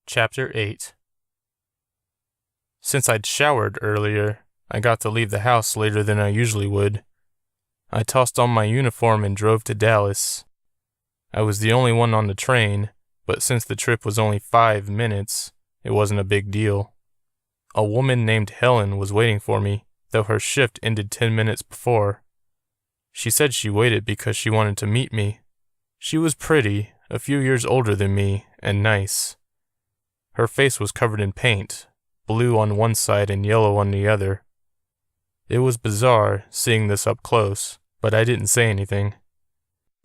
Chapter 8. Since I'd showered earlier, I got to leave the house later than I usually would. I tossed on my uniform and drove to Dallas. I was the only one on the train, but since the trip was only 5 minutes, it wasn't a big deal. A woman named Helen was waiting for me, though her shift ended 10 minutes before. She said she waited because she wanted to meet me. She was pretty, a few years older than me, and nice. Her face was covered in paint, blue on one side and yellow on the other. It was bizarre seeing this up close, but I didn't say anything.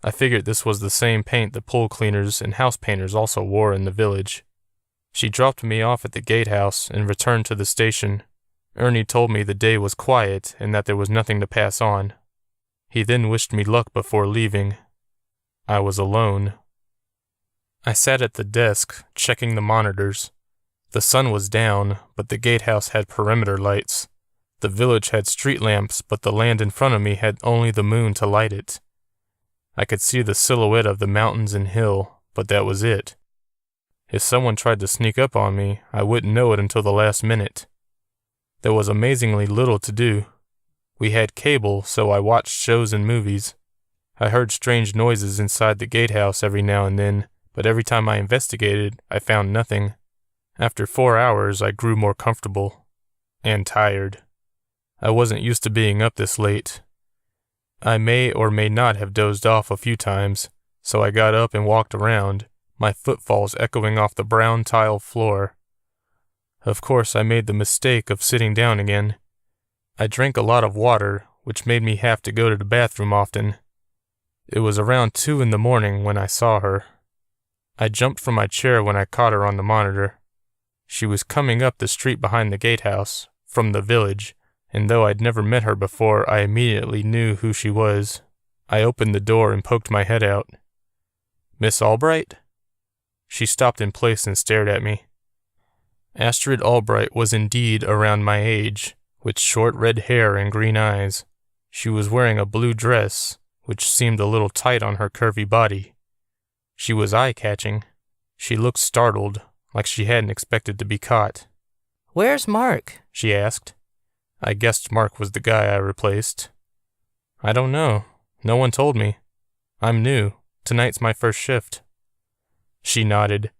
I figured this was the same paint the pool cleaners and house painters also wore in the village. She dropped me off at the gatehouse and returned to the station. Ernie told me the day was quiet and that there was nothing to pass on. He then wished me luck before leaving. I was alone. I sat at the desk, checking the monitors. The sun was down, but the gatehouse had perimeter lights. The village had street lamps, but the land in front of me had only the moon to light it. I could see the silhouette of the mountains and hill, but that was it. If someone tried to sneak up on me, I wouldn't know it until the last minute. There was amazingly little to do. We had cable, so I watched shows and movies. I heard strange noises inside the gatehouse every now and then, but every time I investigated, I found nothing. After 4 hours, I grew more comfortable. And tired. I wasn't used to being up this late. I may or may not have dozed off a few times, so I got up and walked around, my footfalls echoing off the brown tile floor. Of course, I made the mistake of sitting down again. I drank a lot of water, which made me have to go to the bathroom often. It was around 2 in the morning when I saw her. I jumped from my chair when I caught her on the monitor. She was coming up the street behind the gatehouse, from the village, and though I'd never met her before, I immediately knew who she was. I opened the door and poked my head out. "Miss Albright?" She stopped in place and stared at me. Astrid Albright was indeed around my age, with short red hair and green eyes. She was wearing a blue dress, which seemed a little tight on her curvy body. She was eye-catching. She looked startled, like she hadn't expected to be caught. "Where's Mark?" she asked. I guessed Mark was the guy I replaced. "I don't know. No one told me. I'm new. Tonight's my first shift." She nodded.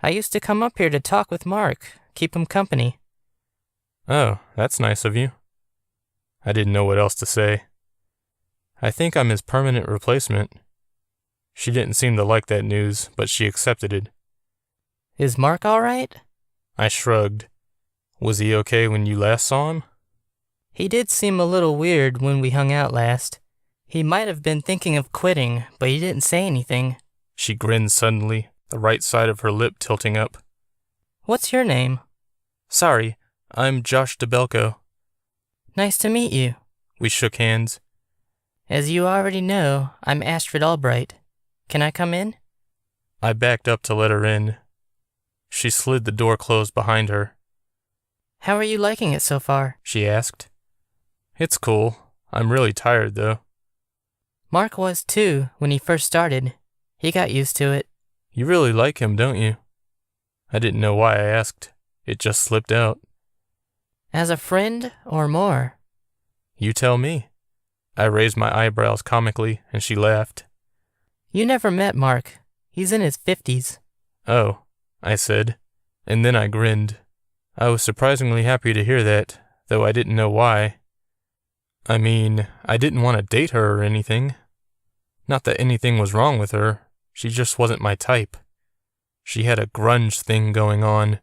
"I used to come up here to talk with Mark, keep him company." "Oh, that's nice of you." I didn't know what else to say. "I think I'm his permanent replacement." She didn't seem to like that news, but she accepted it. "Is Mark all right?" I shrugged. "Was he okay when you last saw him?" "He did seem a little weird when we hung out last. He might have been thinking of quitting, but he didn't say anything." She grinned suddenly, the right side of her lip tilting up. "What's your name?" "Sorry, I'm Josh DeBelko." "Nice to meet you." We shook hands. "As you already know, I'm Astrid Albright. Can I come in?" I backed up to let her in. She slid the door closed behind her. "How are you liking it so far?" she asked. "It's cool. I'm really tired, though." "Mark was too, when he first started. He got used to it." "You really like him, don't you?" I didn't know why I asked. It just slipped out. "As a friend, or more?" "You tell me." I raised my eyebrows comically, and she laughed. "You never met Mark. He's in his 50s. "Oh," I said, and then I grinned. I was surprisingly happy to hear that, though I didn't know why. I mean, I didn't want to date her or anything. Not that anything was wrong with her, she just wasn't my type. She had a grunge thing going on.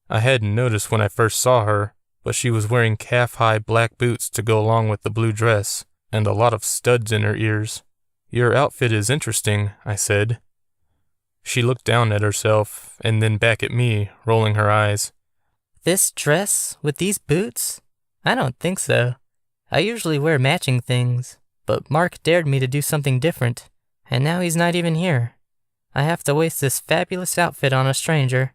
I hadn't noticed when I first saw her, but she was wearing calf-high black boots to go along with the blue dress, and a lot of studs in her ears. "Your outfit is interesting," I said. She looked down at herself, and then back at me, rolling her eyes. "This dress, with these boots? I don't think so. I usually wear matching things, but Mark dared me to do something different, and now he's not even here. I have to waste this fabulous outfit on a stranger."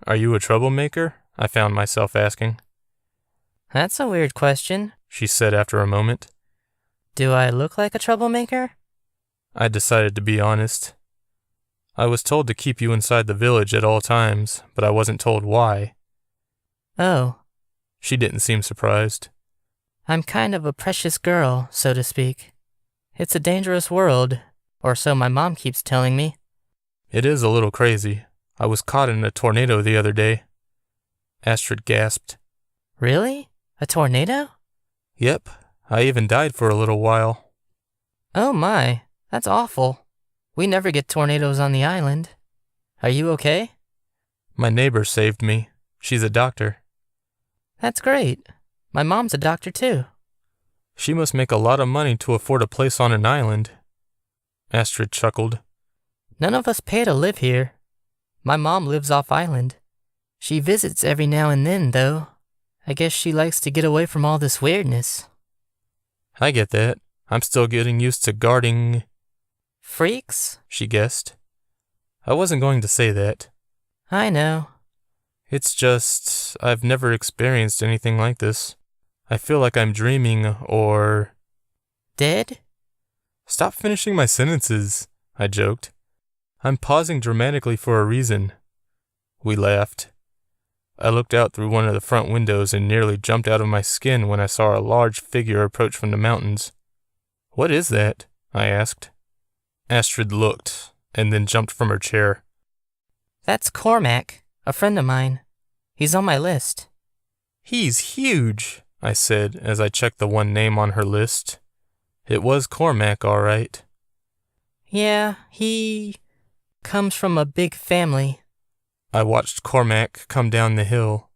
"Are you a troublemaker?" I found myself asking. "That's a weird question," she said after a moment. "Do I look like a troublemaker?" I decided to be honest. I was told to keep you inside the village at all times, but I wasn't told why. Oh, She didn't seem surprised. I'm kind of a precious girl, so to speak. It's a dangerous world, or so my mom keeps telling me. It is a little crazy. I was caught in a tornado the other day. Astrid gasped. Really? A tornado? Yep, I even died for a little while. Oh my, that's awful. We never get tornadoes on the island. Are you okay? My neighbor saved me. She's a doctor. That's great. My mom's a doctor too. She must make a lot of money to afford a place on an island. Astrid chuckled. None of us pay to live here. My mom lives off island. She visits every now and then, though. I guess she likes to get away from all this weirdness. I get that. I'm still getting used to guarding... Freaks? She guessed. I wasn't going to say that. I know. It's just, I've never experienced anything like this. I feel like I'm dreaming or... Dead? Stop finishing my sentences, I joked. I'm pausing dramatically for a reason. We laughed. I looked out through one of the front windows and nearly jumped out of my skin when I saw a large figure approach from the mountains. What is that? I asked. Astrid looked, and then jumped from her chair. That's Cormac, a friend of mine. He's on my list. He's huge, I said as I checked the one name on her list. It was Cormac, all right. Yeah, he comes from a big family. I watched Cormac come down the hill.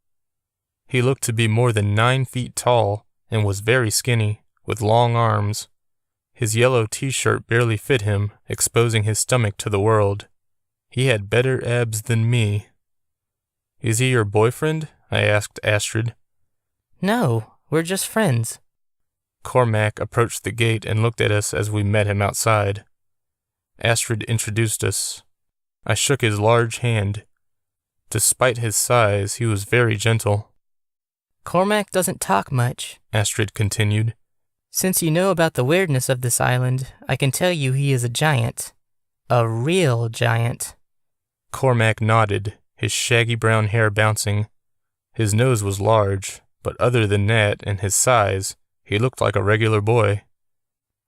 He looked to be more than 9 feet tall and was very skinny, with long arms. His yellow t-shirt barely fit him, exposing his stomach to the world. He had better abs than me. Is he your boyfriend? I asked Astrid. No, we're just friends. Cormac approached the gate and looked at us as we met him outside. Astrid introduced us. I shook his large hand. Despite his size, he was very gentle. Cormac doesn't talk much, Astrid continued. Since you know about the weirdness of this island, I can tell you he is a giant. A real giant. Cormac nodded, his shaggy brown hair bouncing. His nose was large, but other than that and his size, he looked like a regular boy.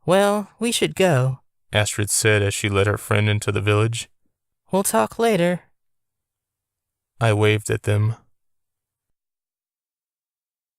Well, we should go, Astrid said as she led her friend into the village. We'll talk later. I waved at them.